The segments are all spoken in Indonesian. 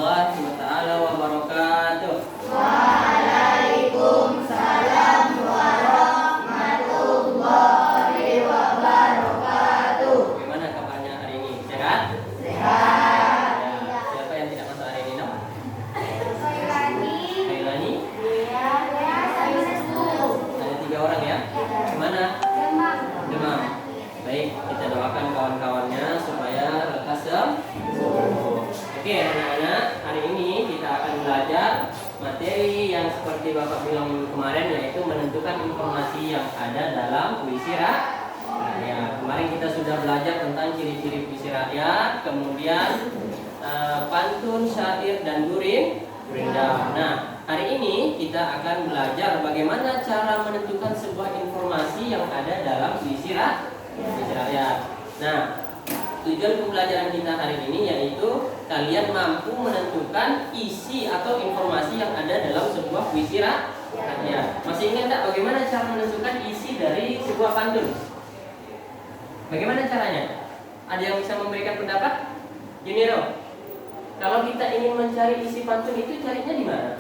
warahmatullahi taala wabarakatuh. Waalaikumsalam warahmatullahi wabarakatuh. Bagaimana kabarnya hari ini? Sehat? Sehat. Ya. Siapa yang tidak masuk hari ini? No? Khairani. Khairani? Ya, saya sembuh. Ada 3 orang ya? Gimana? Demam. Demam. Baik, kita doakan kawan-kawannya supaya lekas sembuh. Oke, anak-anak, hari ini kita akan belajar materi yang seperti Bapak bilang minggu kemarin, yaitu menentukan informasi yang ada dalam puisi rakyat. Kemarin kita sudah belajar tentang ciri-ciri puisi rakyat, kemudian pantun, syair, dan gurindam. Nah, hari ini kita akan belajar bagaimana cara menentukan sebuah informasi yang ada dalam puisi rakyat. Nah, tujuan pembelajaran kita hari ini yaitu kalian mampu menentukan isi atau informasi yang ada dalam sebuah puisi rakyat. Masih ingat tak bagaimana cara menentukan isi dari sebuah pantun? Bagaimana caranya? Ada yang bisa memberikan pendapat? Juniro, kalau kita ingin mencari isi pantun itu carinya di mana?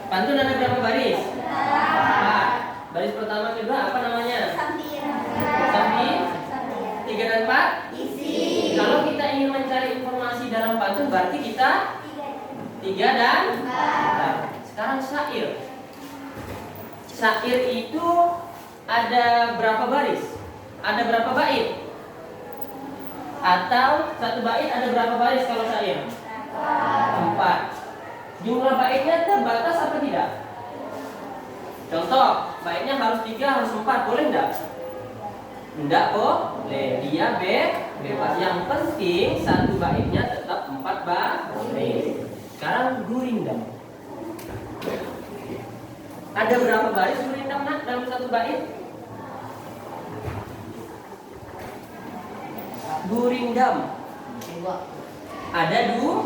Pantun ada berapa baris? 4. Baris pertama, kedua apa namanya? Samping 3 dan 4 Isi. Kalau kita ingin mencari informasi dalam pantun berarti kita 3 dan 4. Sekarang syair. Syair itu ada berapa baris? Ada berapa bait? Atau satu bait ada berapa baris kalau syair? 4. Jumlah baitnya terbatas apa tidak? Contoh, baitnya harus 3, harus 4, boleh enggak? Enggak boleh, dia bebas. Yang penting satu baitnya tetap 4 baris. Sekarang gurindam. Ada berapa baris gurindam nak dalam satu bait? Gurindam ada 2.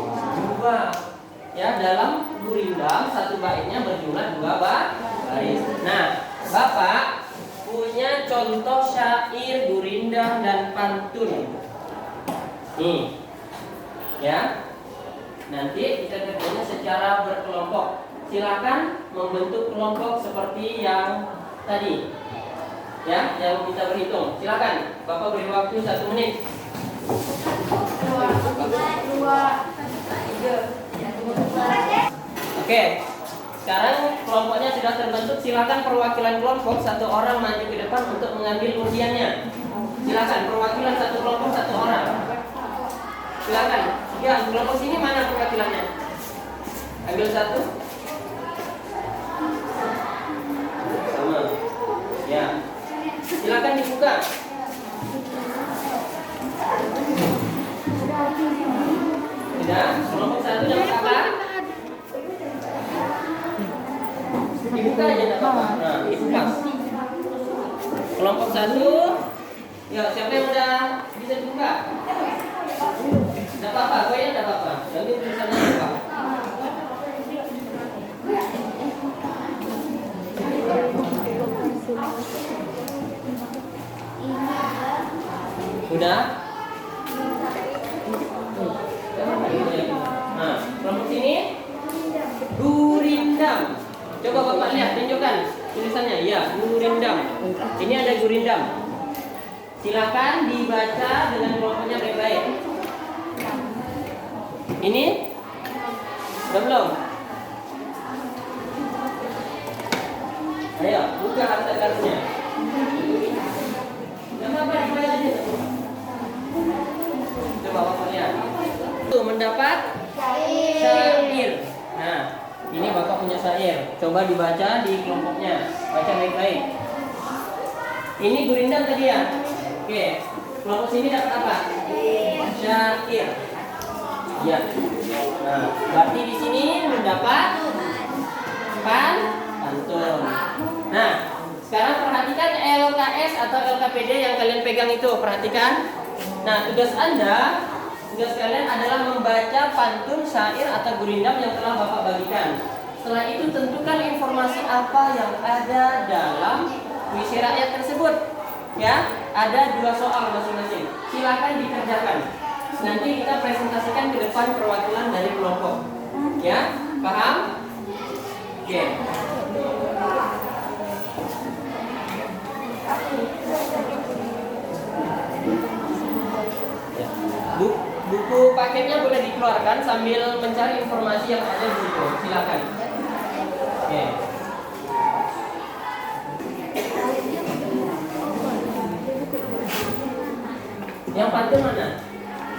Ya, dalam gurindam satu baitnya berjumlah 2 baris. Nah, Bapak punya contoh syair, gurindam, dan pantun. Nih, ya. Nanti kita kerjanya secara berkelompok. Silakan membentuk kelompok seperti yang tadi, ya, yang kita berhitung. Silakan, Bapak beri waktu 1 menit. 2, 3. Oke. Sekarang kelompoknya sudah terbentuk. Silakan perwakilan kelompok 1 orang maju ke depan untuk mengambil undiannya. Silakan perwakilan 1 kelompok 1 orang. Silakan. Ya, kelompok sini mana perwakilannya? Ambil 1. Sama. Ya. Silakan dibuka. Tidak. Kelompok 1 yang apa? Dibuka aja enggak apa-apa. Nah, dibuka. Kelompok 1. Ya, siapa yang udah bisa dibuka? Enggak apa-apa, goyang enggak apa-apa. Nanti tulisannya apa? Udah? Nah, kelompok sini gurindam. Coba Bapak lihat, tunjukkan tulisannya. Ya, gurindam. Ini ada gurindam. Silakan dibaca dengan kelompoknya baik-baik. Ini udah belum? Ayo, buka harta karunnya. Gak apa-apa, dibaca aja. Coba Bapak lihat. Tuh, mendapat syair. Nah, ini Bapak punya syair. Coba dibaca di kelompoknya. Baca baik-baik. Ini gurindam tadi ya? Oke. Kelompok sini dapat apa? Syair. Ya. Nah, berarti di sini mendapat pantun. Nah, sekarang perhatikan LKS atau LKPD yang kalian pegang itu. Perhatikan. Nah, tugas kalian adalah membaca pantun, syair, atau gurindam yang telah Bapak bagikan. Setelah itu tentukan informasi apa yang ada dalam puisi rakyat tersebut. Ya, ada 2 soal masing-masing. Silakan dikerjakan. nanti kita presentasikan ke depan perwakilan dari kelompok. Ya, paham? Oke. Ya. Buku paketnya boleh dikeluarkan sambil mencari informasi yang ada di situ. Silakan. Oke. Yang pantun mana?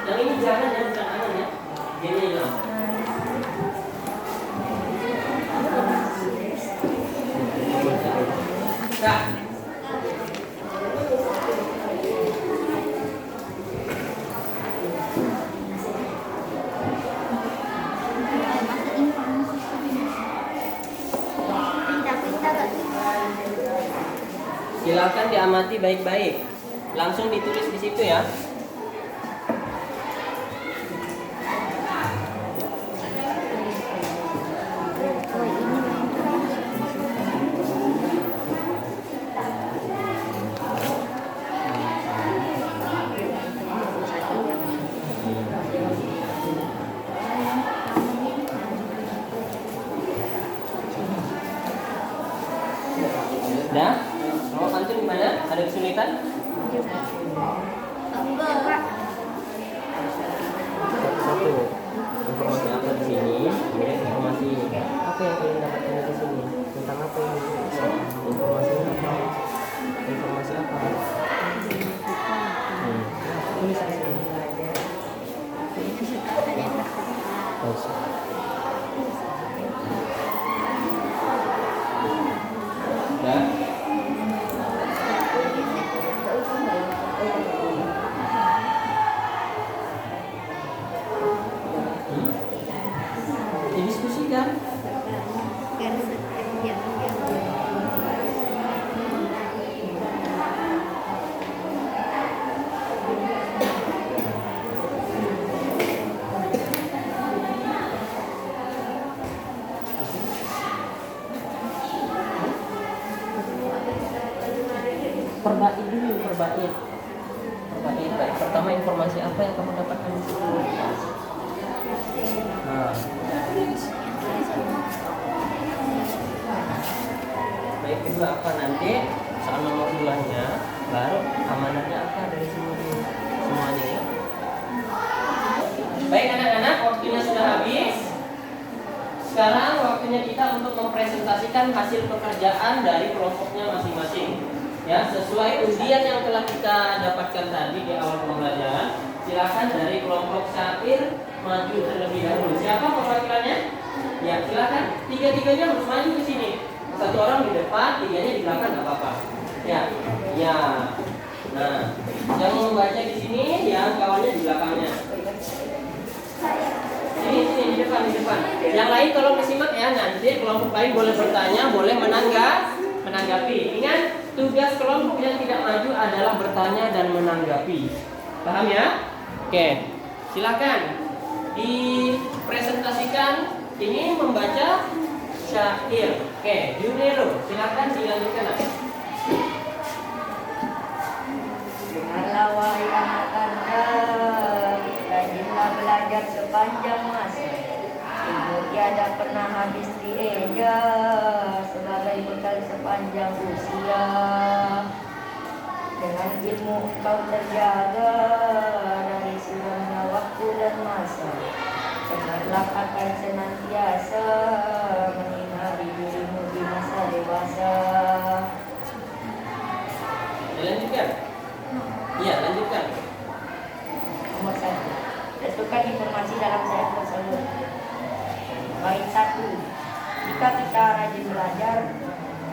Yang ini jangan ya, bukan aman ya. Gini hilang. Nah. Silakan diamati baik-baik. Langsung ditulis di situ ya. Dah? Kalau pantun gimana? Ada kesulitan? Satu. Informasi apa di sini? Kemudian informasi apa yang kalian dapatkan di sini? Tentang apa yang ditulis? Informasinya apa? Informasi apa? Tulis di sini. Bagus. Dah? Didiskusikan. Perbait dulu, perbait. Baik. Pertama, informasi apa yang kamu dapatkan di situ? Nah. Baik, kedua apa nanti? Soal nomor 2-nya, baru amanahnya apa dari semuanya ya. Baik anak-anak, waktunya sudah habis. Sekarang waktunya kita untuk mempresentasikan hasil pekerjaan dari kelompoknya masing-masing. Ya, sesuai undian yang telah kita dapatkan tadi di awal pembelajaran. Silakan dari kelompok syair maju terlebih dahulu. Siapa perwakilannya? Ya, silakan. Tiga-tiganya harus maju ke sini. Satu orang di depan, tiganya di belakang, nggak apa-apa. Ya. Nah, yang membaca di sini, yang kawannya di belakangnya. Ini di depan. Yang lain tolong disimak ya. Nanti kelompok lain boleh bertanya, boleh menanggapi. Ingat, tugas kelompok yang tidak maju adalah bertanya dan menanggapi. Paham ya? Oke, silakan dipresentasikan. Ini membaca syair. Oke, Junero, silakan dilanjutkan. Dengarlah wahai anak Anda, rajinlah belajar sepanjang masa. Ilmu tiada pernah habis dieja, sebagai bekal sepanjang usia. Dengan ilmu kau terjaga dari suramnya waktu dan masa. Cengarlah akan senantiasa mengingati dirimu di masa dewasa. Lanjutkan. Iya, lanjutkan. Nomor 1. Tentukan informasi dalam sayap tersebut. Bait 1. Jika kita rajin belajar,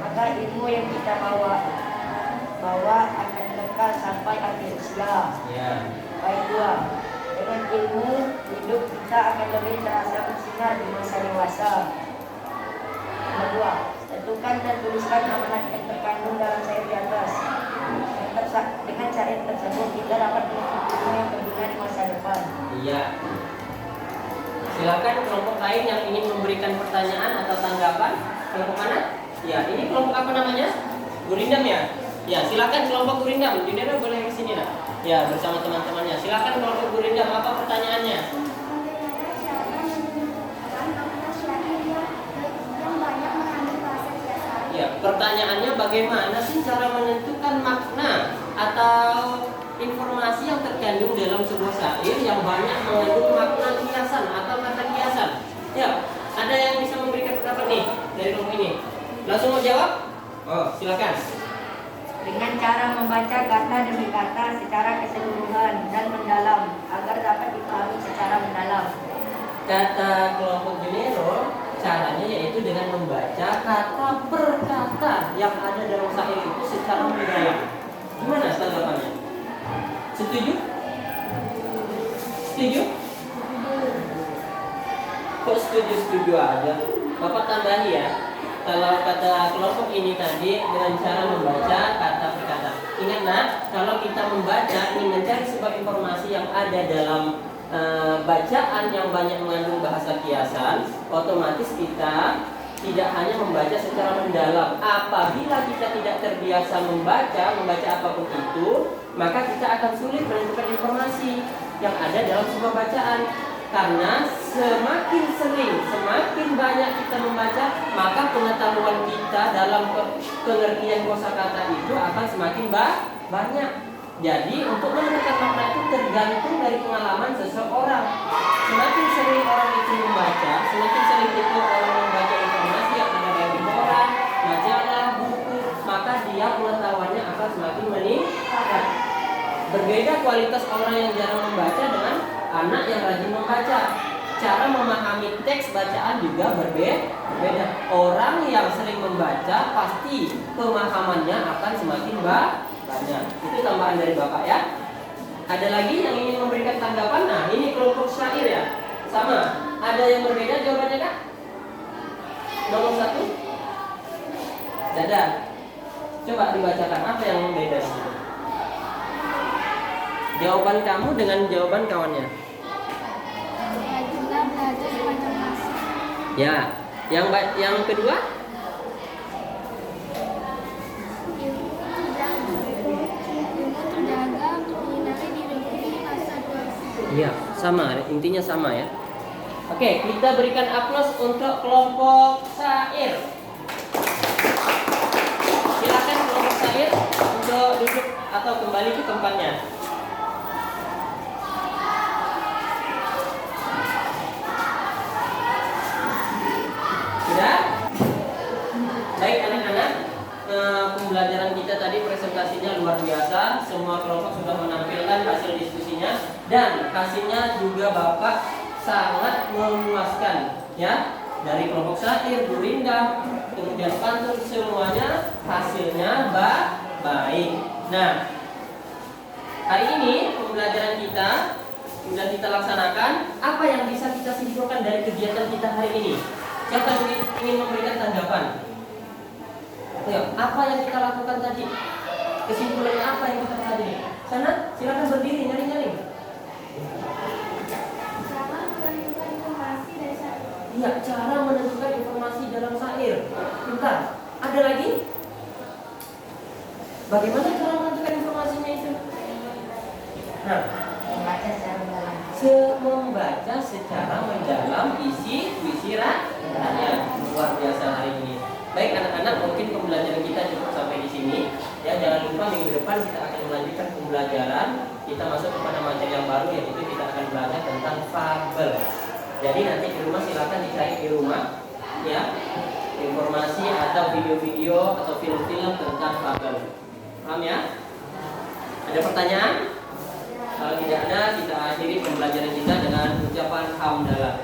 maka ilmu yang kita bawa akan kekal sampai akhir usia. Ya. Bait 2. Dengan ilmu, hidup kita akan lebih terasa bersinar di masa dewasa. Nomor 2. Tentukan dan tuliskan amanat yang terkandung dalam syair di atas. Dengan syair tersebut kita dapat memiliki ilmu yang berguna di masa depan. Iya. Silakan kelompok lain yang ingin memberikan pertanyaan atau tanggapan. Kelompok mana? Ya, ini kelompok apa namanya? Gurindam ya? Ya, silakan kelompok Gurindam. Junero boleh ke sini lah. Ya, bersama teman-temannya. Silakan kelompok Gurindam, apa Pertanyaannya bagaimana sih cara menentukan makna atau informasi yang terkandung dalam sebuah syair yang banyak mengandung makna kiasan atau kata kiasan? Ya, ada yang bisa memberikan pendapat nih dari kelompok ini? Langsung mau jawab? Oh, silakan. Dengan cara membaca kata demi kata secara keseluruhan dan mendalam agar dapat dipahami secara mendalam. Kata kelompok Junero, caranya yaitu dengan membaca kata per kata yang ada dalam syair itu secara mendalam. Gimana tanggapannya? Setuju? Setuju? Kok setuju-setuju aja? Bapak tambahi ya. Kalau kata kelompok ini tadi dengan cara membaca kata per kata. Ingat nak, kalau kita membaca ingin mencari sebuah informasi yang ada dalam bacaan yang banyak mengandung bahasa kiasan, otomatis kita tidak hanya membaca secara mendalam. Apabila kita tidak terbiasa membaca apapun itu, maka kita akan sulit menentukan informasi yang ada dalam sebuah bacaan. Karena semakin sering, semakin banyak kita membaca, maka pengetahuan kita dalam pengertian kosakata itu akan semakin banyak. Jadi untuk menemukan makna itu tergantung dari pengalaman seseorang. Semakin sering orang itu membaca, semakin sering itu orang membaca informasi yang ada dari koran, majalah, buku, maka dia pengetahuannya akan semakin meningkat. Berbeda kualitas orang yang jarang membaca dengan anak yang rajin membaca. Cara memahami teks bacaan juga berbeda. Orang yang sering membaca pasti pemahamannya akan semakin banyak. Itu tambahan dari Bapak ya. Ada lagi yang ingin memberikan tanggapan? Nah, ini kelompok syair ya. Sama. Ada yang berbeda jawabannya Kak? Nomor 1. Dada. Coba dibacakan apa yang berbeda. Jawaban kamu dengan jawaban kawannya. Kita belajar sepanjang masa. Ya. Yang kedua? Ilmu terjaga untuk menghindari diri masa tua. Iya, sama. Intinya sama ya. Oke, kita berikan aplaus untuk kelompok syair. Silakan kelompok syair untuk duduk atau kembali ke tempatnya. Sudah? Baik anak-anak, pembelajaran kita tadi presentasinya luar biasa. Semua kelompok sudah menampilkan hasil diskusinya dan hasilnya juga Bapak sangat memuaskan ya. Dari kelompok syair, Burinda, kemudian pantun, semuanya hasilnya baik. Nah, hari ini pembelajaran kita sudah kita laksanakan. Apa yang bisa kita simpulkan dari kegiatan kita hari ini? Siapa yang ingin memberikan tanggapan? Ayo, apa yang kita lakukan tadi? Kesimpulannya apa yang kita tadi? Sana, silakan berdiri, nyaring-nyaring. Cara menentukan informasi dari syair. Iya, cara menentukan informasi dalam syair. Bentar, ada lagi? Bagaimana cara menentukan informasinya itu? Nah, Membaca secara mendalam. membaca secara mendalam isi rakyat. Luar biasa hari ini. Baik anak-anak, mungkin pembelajaran kita cukup sampai di sini. Ya, jangan lupa minggu depan kita akan melanjutkan pembelajaran. Kita masuk kepada materi yang baru, yaitu kita akan belajar tentang fabel. Jadi nanti di rumah silakan dicari di rumah, ya, informasi atau video-video atau film-film tentang fabel. Paham ya? Ada pertanyaan? Kalau tidak ada, kita akhiri pembelajaran kita dengan ucapan hamdalah.